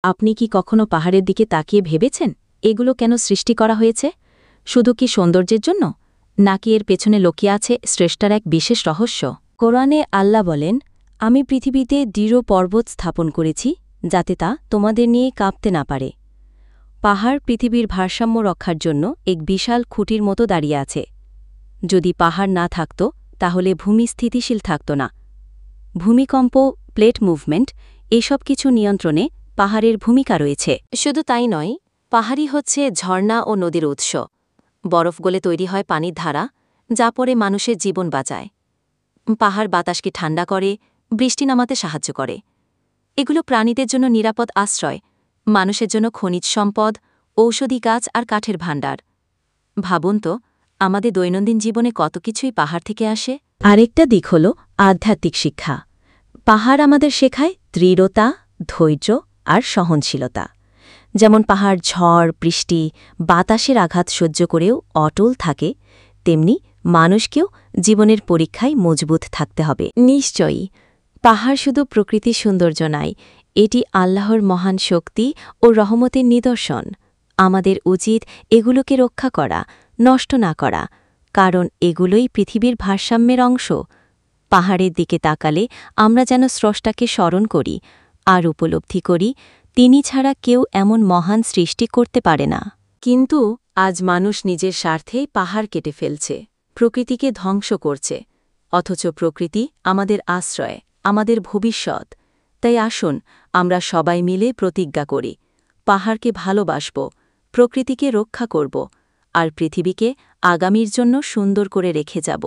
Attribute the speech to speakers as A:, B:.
A: আপনি কি কখনো পাহাড়ের দিকে তাকিয়ে ভেবেছেন এগুলো কেন সৃষ্টি করা হয়েছে? শুধু কি সৌন্দর্যের জন্য, নাকি এর পেছনে লুকিয়ে আছে স্রষ্টার এক বিশেষ রহস্য? কোরআনে আল্লাহ বলেন, আমি পৃথিবীতে দৃঢ় পর্বত স্থাপন করেছি যাতে তা তোমাদের নিয়ে কাঁপতে না পারে। পাহাড় পৃথিবীর ভারসাম্য রক্ষার জন্য এক বিশাল খুঁটির মতো দাঁড়িয়ে আছে। যদি পাহাড় না থাকত তাহলে ভূমি স্থিতিশীল থাকত না। ভূমিকম্প, প্লেট মুভমেন্ট, এসব কিছু নিয়ন্ত্রণে পাহাড়ের ভূমিকা রয়েছে। শুধু তাই নয়, পাহাড়ই হচ্ছে ঝর্ণা ও নদীর উৎস। বরফ গলে তৈরি হয় পানির ধারা, যা পরে মানুষের জীবন বাঁচায়। পাহাড় বাতাসকে ঠান্ডা করে, বৃষ্টি নামাতে সাহায্য করে। এগুলো প্রাণীদের জন্য নিরাপদ আশ্রয়, মানুষের জন্য খনিজ সম্পদ, ঔষধি গাছ আর কাঠের ভাণ্ডার। ভাবুন তো, আমাদের দৈনন্দিন জীবনে কত কিছুই পাহাড় থেকে আসে। আরেকটা দিক হল আধ্যাত্মিক শিক্ষা। পাহাড় আমাদের শেখায় দৃঢ়তা, ধৈর্য আর সহনশীলতা। যেমন পাহাড় ঝড়, বৃষ্টি, বাতাসের আঘাত সহ্য করেও অটল থাকে, তেমনি মানুষকেও জীবনের পরীক্ষায় মজবুত থাকতে হবে। নিশ্চয়ই, পাহাড় শুধু প্রকৃতির সৌন্দর্য নয়, এটি আল্লাহর মহান শক্তি ও রহমতের নিদর্শন। আমাদের উচিত এগুলোকে রক্ষা করা, নষ্ট না করা, কারণ এগুলোই পৃথিবীর ভারসাম্যের অংশ। পাহাড়ের দিকে তাকালে আমরা যেন স্রষ্টাকে স্মরণ করি আর উপলব্ধি করি তিনি ছাড়া কেউ এমন মহান সৃষ্টি করতে পারে না। কিন্তু আজ মানুষ নিজের স্বার্থেই পাহাড় কেটে ফেলছে, প্রকৃতিকে ধ্বংস করছে। অথচ প্রকৃতি আমাদের আশ্রয়, আমাদের ভবিষ্যৎ। তাই আসুন আমরা সবাই মিলে প্রতিজ্ঞা করি, পাহাড়কে ভালোবাসব, প্রকৃতিকে রক্ষা করব আর পৃথিবীকে আগামীর জন্য সুন্দর করে রেখে যাব।